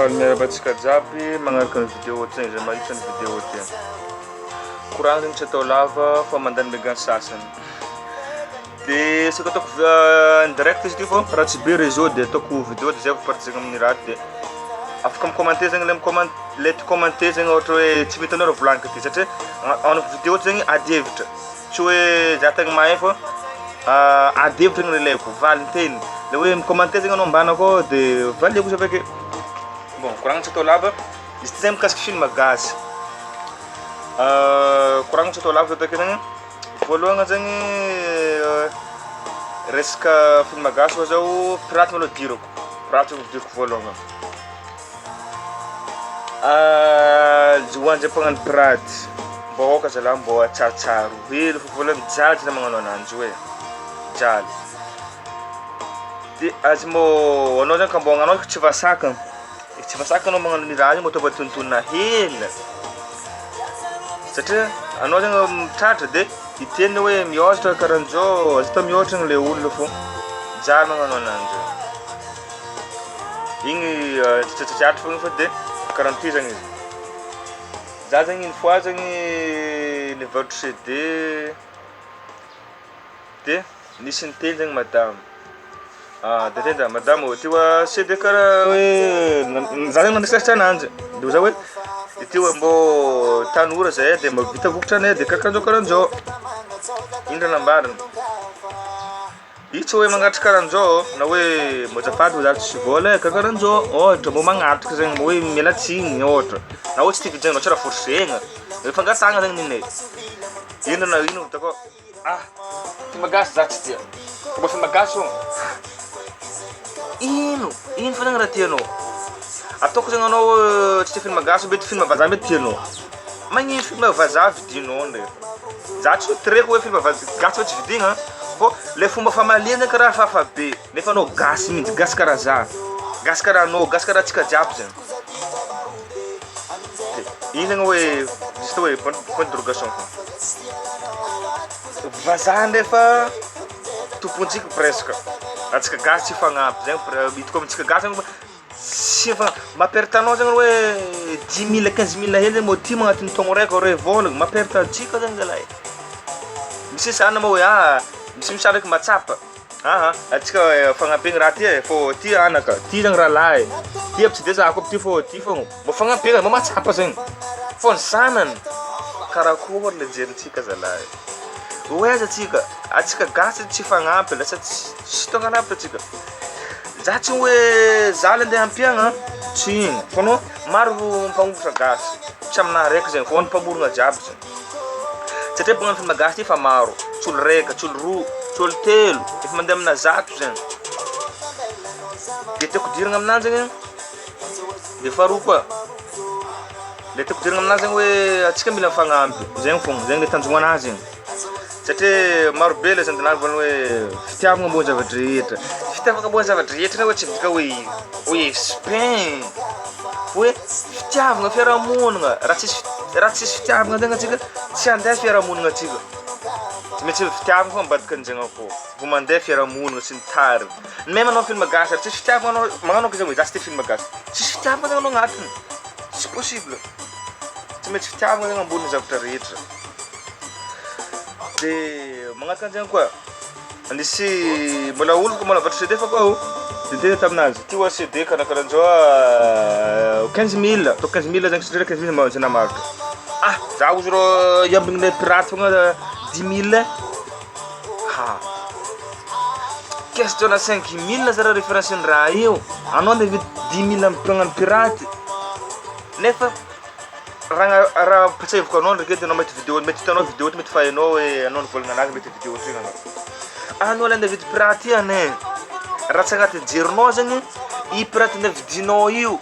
Miarabatsika jiaby magnaraka ny vidéo ty zegny, mahita ny vidéo ty. Koragno zegny tsy atao lava fa mandany megany sasany. Dia saka ataoko direct izy ty fô raha tsy be réseau dia ataoko vidéo dia zay partager amin'ny raha dia afaka mi-commenter zegny le commenter zegny ohatra hoe tsy mety anao raha volagniko ty satria anao vidéo ty zegny ady hevitra tsy hoe za tegna mahay fô ady hevitra zegny ilaiko valinteny le hoe mi-commenter zegny anao mbana akao dia valiako izy avake. Bon, koragno tsy atao lava izy ty zegny mikasiky film gasy. Koragno tsy atao lava take zegny voalohany zegny resaka film gasy fa zao pirate malo dirako voalohany. Hoanjy mpagnano pirate mbô aoka zalahy mbô tsaratsara hely fa voalohany jaly tsy magnano ananjy hoe jaly dia azy mbô anao zegny ka mbô anao tsy vasaka anao magnano ny raha io mbô ataova tontonina hely satria anao zegny mitratra dia hiteny hoe mihoatra karahan'izao azo atao mihoatra le olona fô jaly magnano ananjy igny tsitsatsiatra fogna fa dia karahan'ity zegny izy. Za zegny une fois zegny nivarotra CD dia nisy niteny zegny madame dia tena madame ty hoa CD karaha hoe za zegny mandresitresitra ananjy dia za hoe ty hoe mbô tanora zay dia mahavita vokatra anay dia karahan'izao ino raha nambariny io tsy hoe magnatitra karahan'izao na hoe mbô azafady za tsisy vola karahan'izao ohatra mbô magnatrika zegny mbô hoe mialatsigny ohatra na hoe tsy tia vidianao tsy raha forsegna fangatagna zegny ninay ino na ino hitako film gasy za tsy tia mbô film gasy ino fa zegny raha tianao ataoko zegny anao tsy tia film gasy mety film vazaha mety tianao magnino film vazaha vidinao ndraiky za tsy tireko hoe film gasy fa tsy vidigna fô le fomba famaliana karaha hafahafa be nefa anao gasy mihitsy gasy karaha za gasy karaha anao gasy karaha antsika jiaby zegny iny zegny hoe juste hoe point d'interrogation fô vazaha ndefa tompontsika presque antsika gasy tsy fagnampy zegny hitako amintsika gasy zegny tsy mamperte anao zegny hoe 10 000 15 000 hely zegny mbô ty magnatin'ny taogno raiky ore volagna mamperte antsika zegny zalahy misy sana moa hoe misy ndraiky matsapa antsika fagnampegny raha ty fô ty anaka ty zegny raha lahy ty aby tsy dia zako aby ty fô ty fogna mbô fagnampegna mbô matsapa zegny fô ny sanany karakory le jerintsika zalahy oaiza atsika gasy tsy fagnampy lasa tsy tonga anampy atsika za tsy hoe zaly andeha ampiagna tsy igny fô anao maro mpamokatra gasy tsy aminahy raiky zegny fô ny mpamorogna jiaby zegny satria mpagnano film gasy ty fa maro tsy olo raika tsy olo roa tsy olo telo efa mandeha amina zato zegny dia tiako diragna aminanjy zegny dia faharoa koa le tiako diragna aminanjy zegny hoe atsika mila mifagnampy zegny fogna zegny le tanjogna anazy zegny satria marobe le zandinany voany hoe fitiavagna ambony zavatra rehetra fitiavagna ambony zavatra rehetra hoe tsy midika hoe spin hoe fitiavagna fiarahamonigna raha tsisy fitiavagna zegny atsika tsy andeha fiarahamonigna atsika tsy maintsy fitiavagna fa ambadika an'izegny akao vao mandeha fiarahamonigna sy ny tary même anao film gasy tsisy fitiavagna anao magnano zegny hoe za tsy tia film gasy tsisy fitiavagna zegny anao agnatiny tsy possible tsy maintsy fitiavagna zegny ambony zavatra rehetra. Dia magnaraka an'izegny koa nisy mbola olo ko manavatra CD fa koa dia tena taminazy ty hoa CD karahan'izao 15 000 atao 15 000 zegny satria 15 000 mahazo namarotra za ozy rô iambigny le pirate fogna 10 000 question na 5 000 zara référence ny raha io anao andeha vidy 10 000 mpagnano pirate nefa raha patseviko anao ndraiky edy anao mety vidéo mety hitanao vidéo ty mety fa hainao hoe anao nivolagna anazy mety vidéo ty anao anao le andeha vidy pirate ane raha tsy agnaty jerinao zegny i pirate andeha vidinao io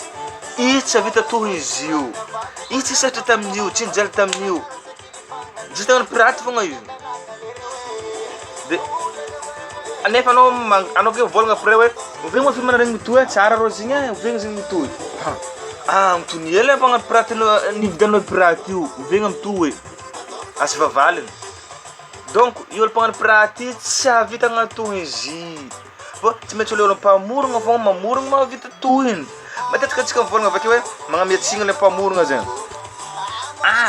i tsy avita toy izy io i tsy satra tamin'io tsy nijaly tamin'io juste agnano pirate fogna izy dia nefa anao ke mivolagna après hoe ovegny moa film regny mitohy tsara rô zegny ovegny zegny mitohy mitony hely mpagnano pirate nividianao pirate io ovegny mitohy asy vavaliny donc io olo mpagnano pirate io tsy havita agnatohy izy fa tsy maintsy oleo mpamorogna fogna mamorogna mahavita tohiny matetika atsika mivolagna avake hoe magnamiatsina le mpamorogna zegny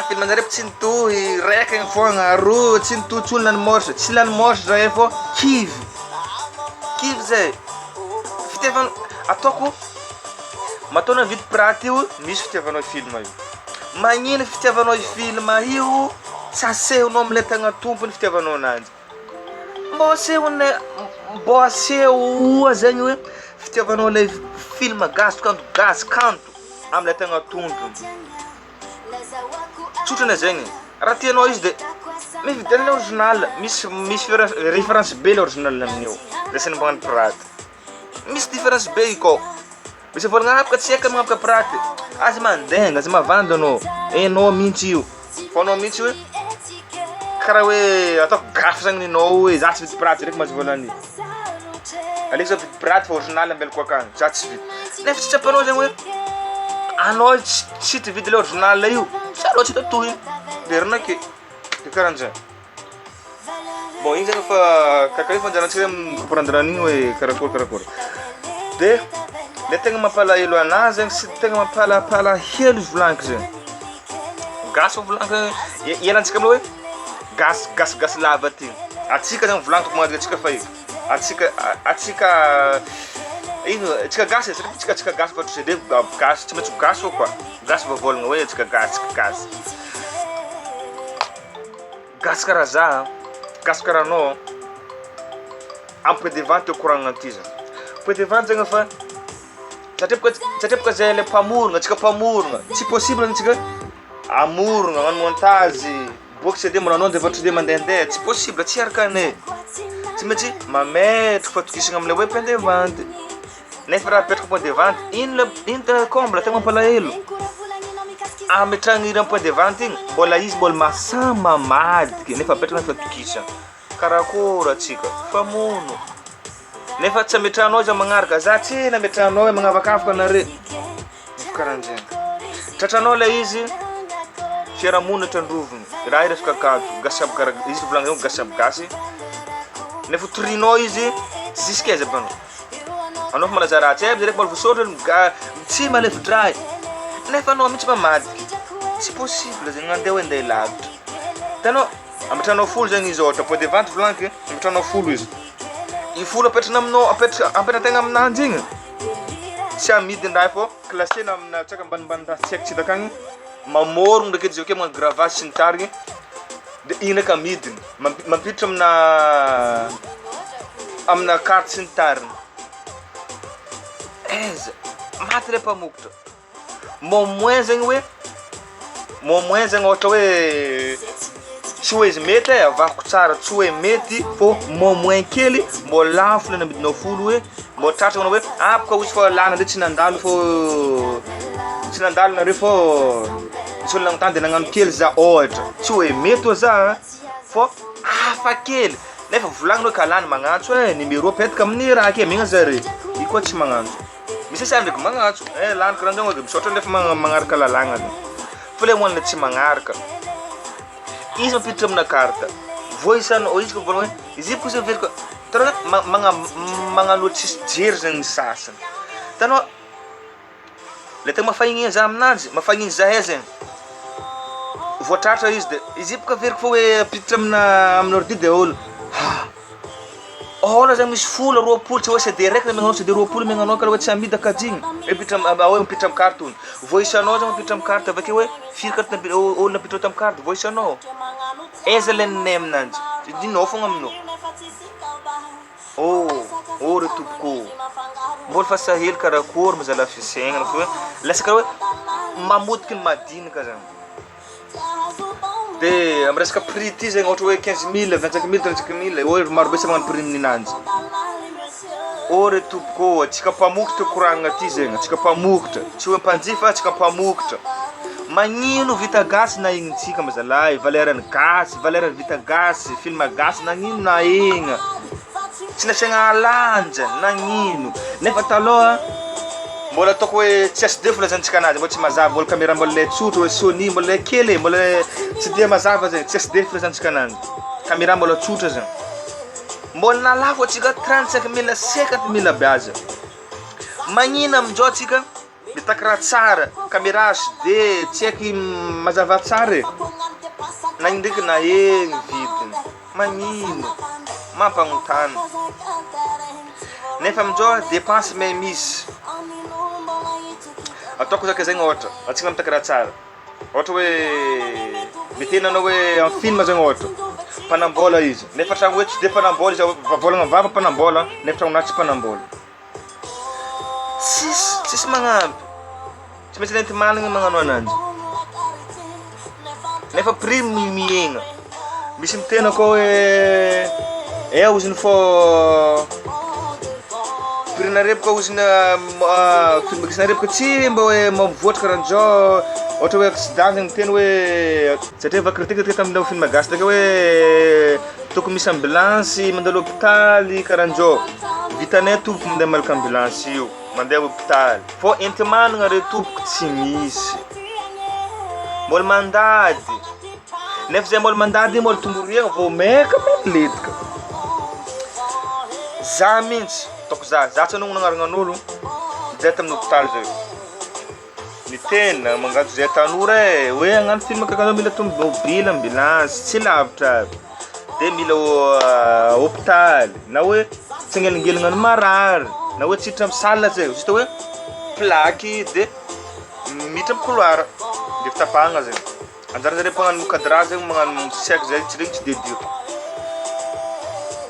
film anjareo tsy nitohy raiky igny fogna aroa tsy nitohy tsy olo nanomorsa tsy nanomorsa zay fô kivy zay fitiavana ataoko mataona vidy praty io misy fitiavanao film io magnino fitiavanao film io tsy asehonao amile tagna tompony fitiavanao ananjy mbô asehoa zegny hoe fitiavanao le film gasy kanto amile tagna tompony tsotrana zegny raha tianao izy de mividiana le original misy référence be le original amin'io lesany magnano praty misy différence be ikao misy volagna afaka tsy haika magnapaka praty azy mandenga azy mavandy anao enao mihitsy io fa anao mihitsy hoe karaha hoe ataoko gafy zagny ninao hoe za tsy vidy praty reky mahazo volany aleko za vidy praty fa original ambelako akagny za tsy vidy nefa tsy tsapanao zegny hoe anao tsy ty vidy le original io sa alô tsy tatohy de ranake de karahan'zay bon igny zegny fa kakahy fanjarantsika comprendre an'igny hoe karakory de le tegna mampalahelo anazy zegny sy tegna mampalahelo volagniko zegny gasy volagniko ialantsika amle hoe gasy lava ty atsika zegny volagniko magnadika atsika fa io atsika gasy tsika gasy fa tsy de gasy tsy maintsy gasy ao koa gasy vavolagna hoe atsika gasy karaha za gasy karaha anao amy point de vente koragnana ty zany point de vente zegny fa satria boka zay le mpamorogna atsika mpamorogna tsy possible antsika amorogna agnano montage boka tsy de mananao de vatry de mandehandeha tsy possible tsy araka ane tsy maintsy mametraka fatokisagna amle hoe point de vente nefa raha apetraka point de vente ino tena comble tegna mampalahelo ametrahagna point de vente igny mbola izy mbola masamy mamadiky nefa apetraka fatokisagna karakory atsika famono nefa tsy ametrahanao izy magnaraka za tsy nametrahanao hoe magnavakavaka anare karahan'zegny tratranao le izy fiarahamonina trandroviny raha io resaka kanto gasaby karaha izy volagna zegny gasaby gasy nefa torinao izy jusqu'à aiza banao anao fa malaza ratsy aby reky mbola voasôtra tsy malefidray nefa anao mihitsy mamadiky tsy possible zegny andeha hoe andeha lavitra hitanao ametranao folo zegny izy ohatra point de vente volagniko ametranao folo izy i folo apetrana aminao apetrategna aminanjy igny tsy amidy ndraha fô classena amina tsaka ambanimbany raha tsy haiko tsy takagny mamorogno ndraiky izy avake magnano gravage sy ny tarigny de igny ndraiky amidiny mampiditra amina carte sy ny tariny aiza maty le mpamokotra moins zegny ohatra hoe tsy hoe izy mety avahako tsara tsy hoe mety fô moins kely mbô lafo le namidinao folo hoe mbô tratra anao hoe boka ozy fa lana nde tsy nandalo nareo fô misy olo nagnotany de nagnano kely za ohatra tsy hoe mety za fô hafa kely nefa volagninao kalany magnantso numéro apetaka amin'ny raha ake megna zare io koa tsy magnantso misy samy ndraiky magnantso lany karahan'zany hoe misaotra nefa magnaraka lalagna fa le moanile tsy magnaraka izy mampiditra amina carte voisanao izy ko volagna hoe izy io kosa veriko tara magnano olo tsisy jery zegny sasany hitanao le tegna mafagniny za aminanjy mafagniny zahay zegny voatratra izy de izy io boka veriko fa hoe apiditra amina ordi de olo ôla zegny misy folo roapolo tsy hoe CD raiky megnanao CD roapolo megnanao karaha hoe tsy amidy akajigny hoe mipitra amy carte ony voisanao zegny mipitra amy carte avake hoe firy carte olo napiditra tamy carte voisanao aiza le ninay aminanjy dinao fogna aminao re tompoko mbola fa sahely karakory mazala fisaigna fa hoe lasa karaha hoe mamodiky ny madinika zany de amy resaka prix ty zegny ohatra hoe 15 000 25 000 35 000 hoe marobe sa magnano prix ninanjy re tompoko atsika mpamokotra koragnana ty zegny atsika mpamokotra tsy hoe mpanjifa atsika mpamokotra magnino vita gasy na ignitsika mazalahy valerany gasy valerany vita gasy film gasy nagnino na egna tsy nasiagna alanja nagnino nefa taloha mbola ataoko hoe tsy SD filazantsika anazy mbola tsy mazava mbola caméra mbola le tsotra hoe Sony mbola le kely mbola tsy de mazava zegny tsy SD filazantsika anazy caméra mbola tsotra zegny mbola nalavo atsika 35 000 50 000 biaza. Magnina amin'izao atsika mitaky raha tsara, caméra HD, tsy haiky mazava tsara. Na ndraiky na egny vidiny, magnino, mampagnontany. Nefa amin'izao dépense may misy. Ataoko zaka zegny ohatra, atsika mitaky raha tsara. Ohatra hoe metena anao hoe en film zegny ohatra. Mpanambola izy. Nefa tragno hoe tsy de mpanambola izy, volagna vava mpanambola, nefa tragno tsy mpanambola. Sisy magnampy. Tsy maintsy nenty managna magnano ananjy. Nefa prix miegna. Misy mitena koa hoe oziny fô prix nareo koa oziny film kisy nareo koa tsy mba hoe mavoatra karahan'izao. Ohatra hoe accident zegny miteny hoe satria va critique tamin'ny film gasy taka hoe tokony misy ambulance mandeha l'hôpitaly karahan'izao. Vitanay tompoko mandeha malaka ambulance io, mandeha hôpitaly. Fô enti managna re tompoko tsy misy. Mbola mandady. Nefa zay mbola mandady mbola tomboriagna vao maika letika. Za mihitsy, toko za tsy anao nagnaragnan'olo zay tamin'ny hôpitaly zay. Nitena mangato zay tanora hoe hagnano film kakazo mila tomobile, ambulance, tsy lavitra aby. De mila hôpitaly, na hoe tsy angelingelina marary, na hoe tsitra amin'ny salle zay, juste hoe plaque de miditra amin'ny couloir, de fitapahagna zay. Anjara zareo mpagnano cadrage zegny magnano siècle zay tsy regny tsy de dio.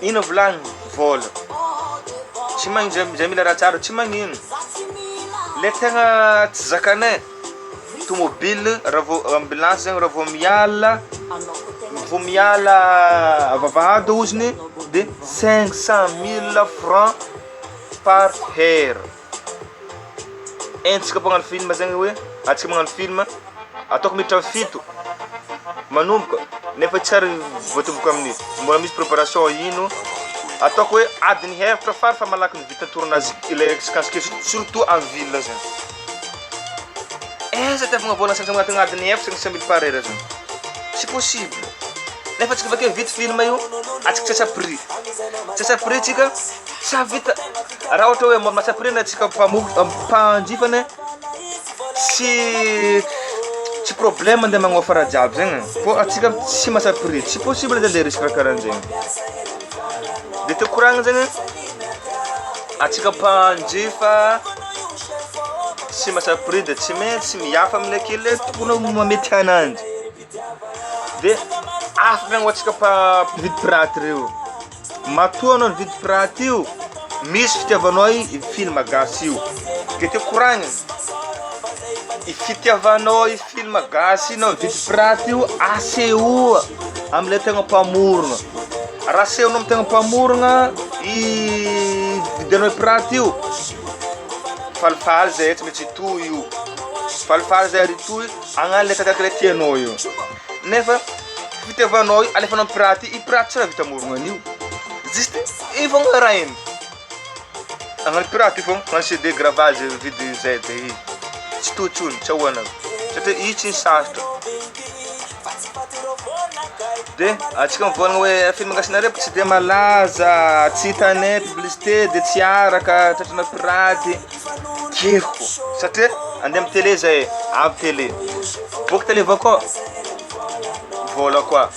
Ino volagny? Vola. Tsy magnino zay mila raha tsara, tsy magnino. Le tegna tsy zakanay tomobile raha vao ambulance zegny raha vao miala avavahady oziny de 500 000 francs par heure. Entsika mpagnano film zegny hoe atsika magnano film ataoko miditra fito manomboka nefa tsy ary voatomboka amin'ny mbola misy préparation ino ataoko hoe adiny hevitra fa malaky ny vita tournazy ilay surtout en ville zany. Eza tafagna vola sansa agnatin'ny adiny hevitra 500 000 par heure zany. C'est possible. Nefa atsika vakeo vita film io atsika tsasa prix. Tsasa prix tsika sa vita. Raha ohatra hoe masa prix na atsika mpanjifana tsy problème andeha magnofa raha jiaby zegny. Fô atsika tsy masa prix, tsy possible de le risque karahan'zegny. De te koragna zegny atsika mpanjifa tsy masa prix de tsy maintsy miafa amin'ny akele tokony mamety ananjy. De afaka agny atsika mpividy piraty reo. Matoa anao nividy piraty io, misy fitiavanao i film gasy io. De te koragna i fitiavanao i film gasy na vidy piraty io asehoa am'ilay tegna mpamorona. Raha asehonao amin'ny tegna mpamorona i vidianao i piraty io, falifaly zay tsy maintsy toy io. Falifaly zay ary toy agnano le tataka le tianao io. Nefa fitiavanao io alefanao piraty, i piraty tsy raha vita morona an'io. Juste i fogna raha iny. Agnano piraty fogna, agnano CD gravage vidy zay de i. Tsy totsony, tsy ahoana. Satria i tsy sarotra. De atsika mivolagna hoe film gasinareo tsy de malaza, tsy hitanay publicité de tsy araka tratrana piraty. Keko satria andeha amin'ny télé zay, avy télé. Boaka télé avao koa vola koa.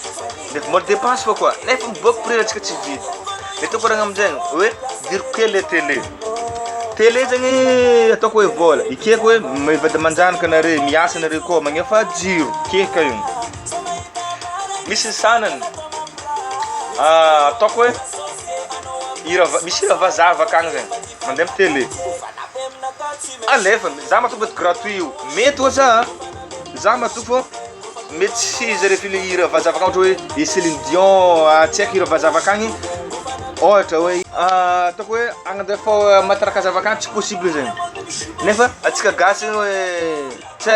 Nefa mbola dépense fa koa. Nefa miboaka prix atsika tsy vidy. De toko ragna amin'izay hoe diriko kely le télé. Télé zegny ataoko hoe vola. Ikeko hoe mivady manjanaka nare, miasa nare koa magnefa jiro, keka io. Misy ny sanany ataoko hoe misy hira vazava akagny zegny mandeha amin'ny télé. Alefa, za matoko mety gratuit io. Mety oza za matoko mety tsy zare fili hira vazava akagny ohatra hoe Céline Dion, tsy haiko hira vazava akagny. Ohatra hoe ataoko hoe agnadefa mataraka zava akagny tsy possible zegny. Nefa atsika gasy hoe tsy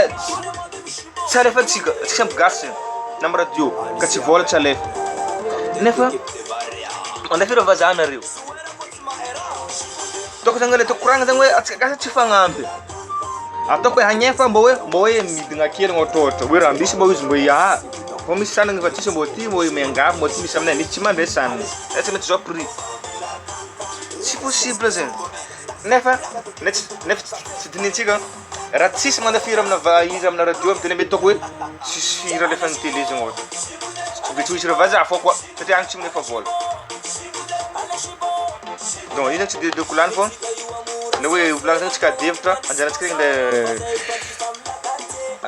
alefa atsika samby gasy na amin'ny radio ka tsy vola tsy alefa. Nefa mandefa hira vazaha nareo. Ataoko zany le tokoragna zany hoe atsika gasy tsy fagnampy. Ataoko hoe hagnefa mba hoe midigna kely ohatra hoe raha misy mba izy mba Vao misy sanagny fa tsisy mbô ty mbô miangavy mbô ty misy aminay misy tsy mandray sanagny tsy mety zao prix tsy possible zegny nefa tsy dininsika raha tsisy manafira amina izy amina radio amin'ny télé mety toko hoe tsisy fira lefa ny télé zegny ohatra vitsy raha vazaha fô koa satria agny tsy minefa vola donc io zegny tsy de kolany fô na hoe volagny zegny tsika devitra anjarantsika zegny le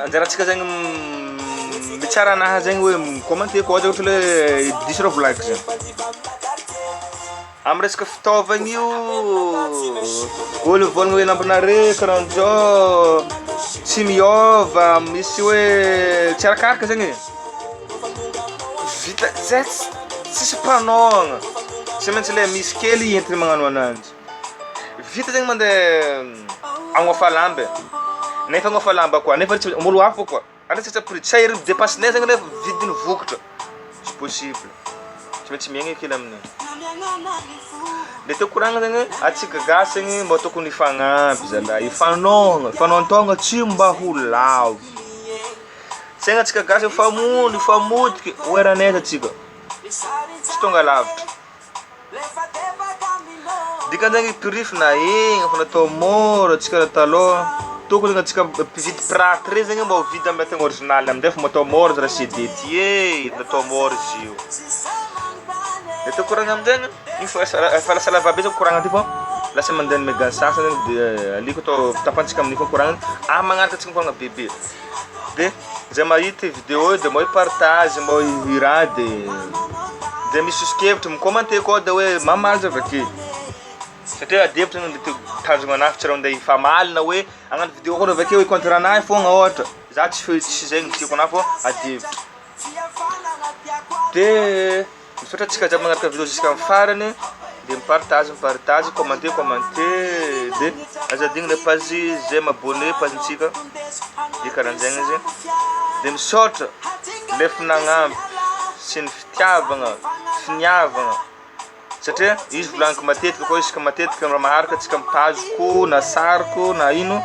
anjarantsika zegny mitsara anahy zegny hoe commenter koa ohatra hoe diso raha volagniko zegny amin'ny resaka fitaovagna io olo volagna hoe lampinare karahan'izao tsy miôva misy hoe tsy arakaraka zegny vita zay tsisy mpanôgna tsy maintsy le misy kely entina magnano ananjy vita zegny mandeha agnofa lamba nefa agnofa lamba koa nefa tsy molo hafa koa andratsika prix tsy ahery midépassenay zegny le vidiny vokatra tsy possible tsy maintsy miaigna kely amin'igny le teo koragna zegny atsika gasy zegny mbô tokony ifagnampy zalahy ifanôntôgna tsy mba ho lavo saigna atsika gasy ifamodiky oeranaiza atsika tsy tonga lavitra dikan'zegny prix na egna fa natao mora atsika taloha tokony zegny atsika mpividy pirate zegny mbô vidy amin'ny tegna original amin'izay fa matao mora raha CD ty natao mora izy io le teo koragna amin'zegny fa lasa lava be zegny koragna ty fô lasa mandeha méga sasany dia aliko atao tapantsika amin'io fô koragna magnaraka atsika koragna bebe de zay mahita vidéo de mbô partage mbô hiraha de misy iskevitra micommente koa de hoe mamaly zay avake satria adevitra zegny le tanjogna anahy tsy raha andeha ifamaly na hoe agnano vidéo koa avake hoe contre anahy fogna ohatra za tsy zegny tiako anahy fô adevitra de misaotra atsika jiaby magnaraka vidéo jusqu'à amin'ny farany de mipartage commenter de azadigny le page zay mabonné pagentsika de karahan'zegny izy de misaotra le finagnampi sy ny finiavagna satria izy volagniko matetika koa isaka matetika raha maharaka atsika mitazoko na sariko na ino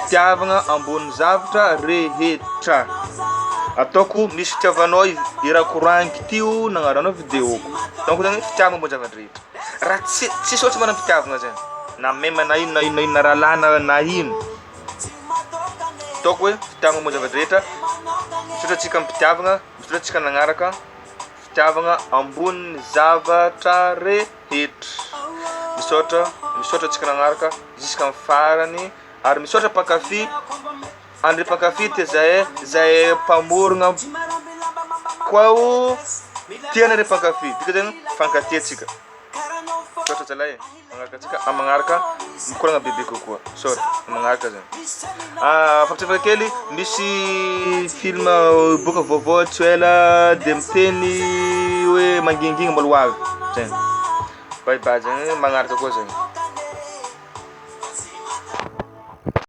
fitiavagna ambony zavatra rehetra ataoko misy fitiavanao iraha koragniky tio nagnaranao vidéoko donc zegny fitiavagna ambony zavatra rehetra raha tsisy ohatsy manana fitiavagna zegny na mema na ino na raha lahy na ino ataoko hoe fitiavagna ambony zavatra rehetra misaotra atsika mipitiavagna misaotra atsika nagnaraka fitiavagna ambony zavatra rehetra misaotra atsika nagnaraka jusqu'à farany ary misaotra mpankafy andre mpankafy ty zahay mpamorogna koa o tianare mpankafy dika zegny fankatia atsika misaotra zalahy magnaraka atsika magnaraka mikoragna bebe kokoa misaotra magnaraka zegny fampitsefaka kely misy film boka vaovao tsy ela de miteny hoe mangingina mbôla ho avy zegny bye bye zegny magnaraka koa zegny